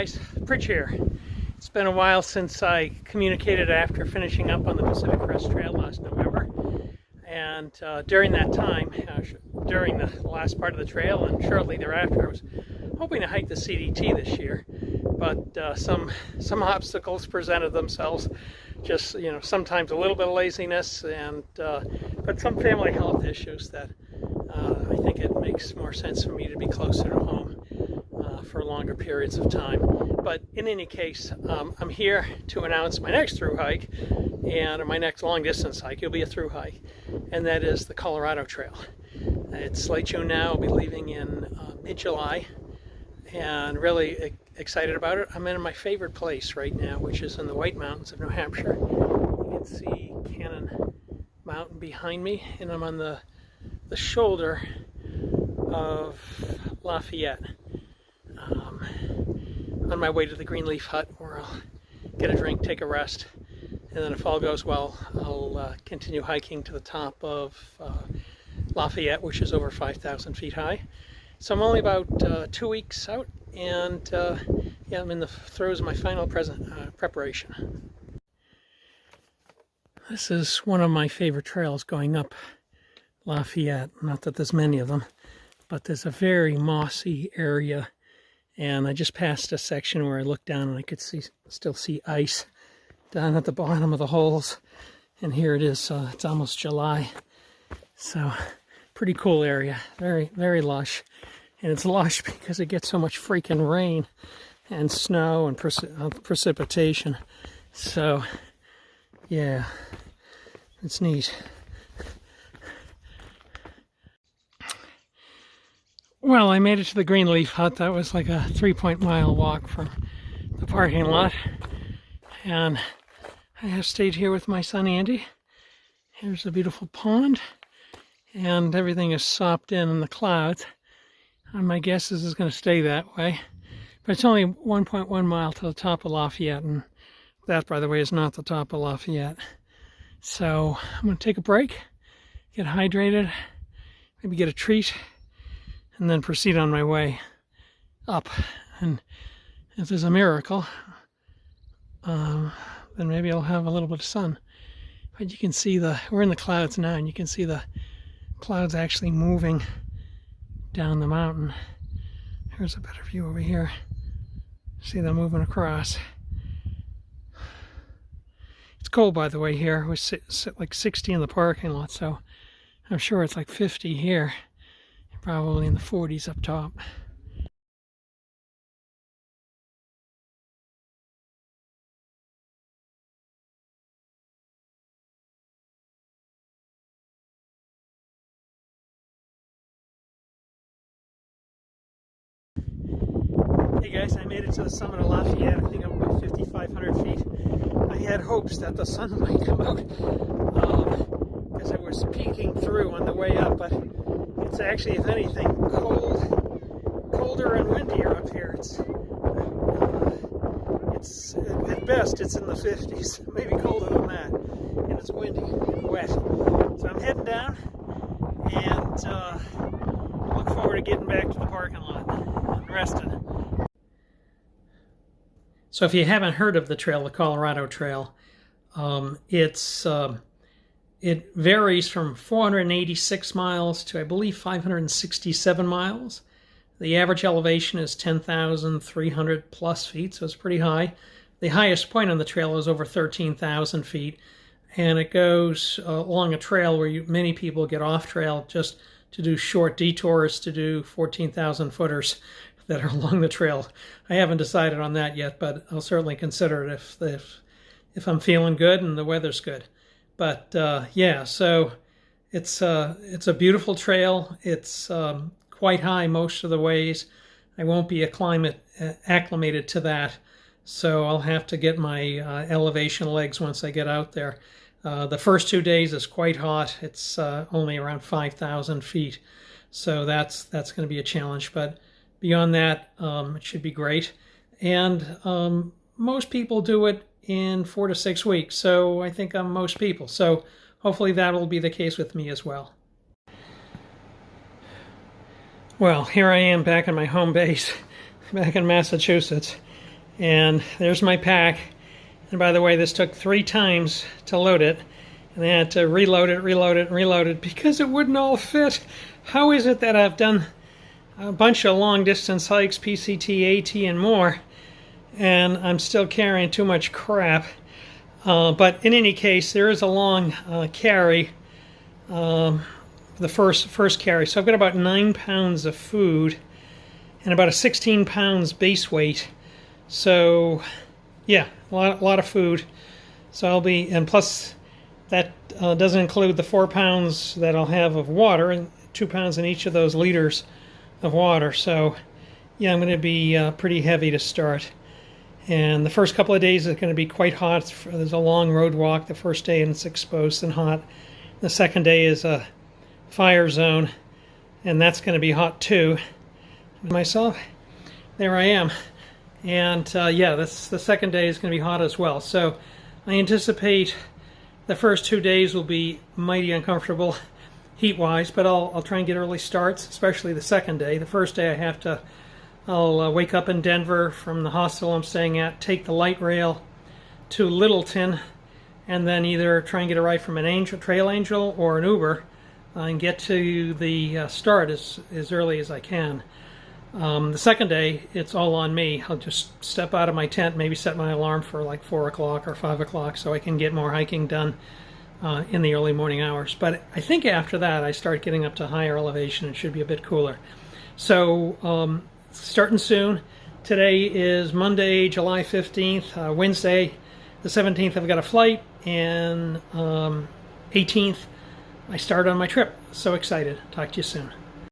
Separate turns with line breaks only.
guys, Pritch here. It's been a while since I communicated after finishing up on the Pacific Crest Trail last November, and during that time, during the last part of the trail and shortly thereafter, I was hoping to hike the CDT this year, but some obstacles presented themselves. Just, you know, sometimes a little bit of laziness and but some family health issues that I think it makes more sense for me to be closer to home for longer periods of time. But in any case, I'm here to announce my next thru hike, and my next long distance hike. It'll be a thru hike, and that is the Colorado Trail. It's late June now. I'll be leaving in mid-July, and really excited about it. I'm in my favorite place right now, which is in the White Mountains of New Hampshire. You can see Cannon Mountain behind me, and I'm on the shoulder of Lafayette. On my way to the Greenleaf Hut, where I'll get a drink, take a rest, and then if all goes well, I'll continue hiking to the top of Lafayette, which is over 5,000 feet high. So I'm only about 2 weeks out, and yeah, I'm in the throes of my final preparation. This is one of my favorite trails going up Lafayette. Not that there's many of them, but there's a very mossy area, and I just passed a section where I looked down and I could still see ice down at the bottom of the holes, and here it is. It's almost July, so pretty cool area. Very lush, and it's lush because it gets so much freaking rain and snow and precipitation. So yeah, it's neat. Well, I made it to the Greenleaf Hut. That was like a 3-mile walk from the parking lot. And I have stayed here with my son Andy. Here's a beautiful pond. And everything is sopped in the clouds. And my guess is it's going to stay that way. But it's only 1.1 mile to the top of Lafayette. And that, by the way, is not the top of Lafayette. So I'm going to take a break, get hydrated, maybe get a treat, and then proceed on my way up. And if there's a miracle, then maybe I'll have a little bit of sun. But you can see we're in the clouds now, and you can see the clouds actually moving down the mountain. Here's a better view over here. See them moving across. It's cold, by the way, here. We sit like 60 in the parking lot, so I'm sure it's like 50 here. Probably in the 40s up top. Hey guys, I made it to the summit of Lafayette. I think I'm about 5,500 feet. I had hopes that the sun might come out because it was peeking through on the way up, but it's actually, if anything, colder and windier up here. It's at best it's in the 50s, maybe colder than that, and it's windy and wet. So I'm heading down, and look forward to getting back to the parking lot and resting. So if you haven't heard of the trail, the Colorado Trail, it varies from 486 miles to, I believe, 567 miles. The average elevation is 10,300 plus feet, so it's pretty high. The highest point on the trail is over 13,000 feet, and it goes along a trail where many people get off trail just to do short detours to do 14,000 footers that are along the trail. I haven't decided on that yet, but I'll certainly consider it if I'm feeling good and the weather's good. But yeah, so it's a beautiful trail. It's quite high most of the ways. I won't be acclimated to that, so I'll have to get my elevation legs once I get out there. The first 2 days is quite hot. It's only around 5,000 feet, so that's going to be a challenge. But beyond that, it should be great. And most people do it in 4 to 6 weeks, so I think I'm most people. So hopefully that'll be the case with me as well. Well, here I am back in my home base, back in Massachusetts, And there's my pack. And by the way, this took 3 times to load it. And I had to reload it, reload it, and reload it because it wouldn't all fit. How is it that I've done a bunch of long distance hikes, PCT, AT, and more, and I'm still carrying too much crap? But in any case, there is a long carry, the first carry. So I've got about 9 pounds of food and about a 16 pounds base weight. So yeah, a lot of food. So I'll be, and plus that doesn't include the 4 pounds that I'll have of water, and 2 pounds in each of those liters of water. So yeah, I'm going to be pretty heavy to start. And the first couple of days is going to be quite hot. There's a long road walk the first day and it's exposed and hot. The second day is a fire zone and that's going to be hot too. Myself, there I am. And yeah, the second day is going to be hot as well. So I anticipate the first 2 days will be mighty uncomfortable heat-wise, but I'll try and get early starts, especially the second day. The first day I'll wake up in Denver from the hostel I'm staying at, take the light rail to Littleton, and then either try and get a ride from an Trail Angel or an Uber and get to the start as early as I can. The second day, it's all on me. I'll just step out of my tent, maybe set my alarm for like 4 o'clock or 5 o'clock so I can get more hiking done in the early morning hours. But I think after that, I start getting up to higher elevation. It should be a bit cooler. So starting soon. Today is Monday, July 15th. Wednesday, the 17th, I've got a flight. And 18th, I start on my trip. So excited. Talk to you soon.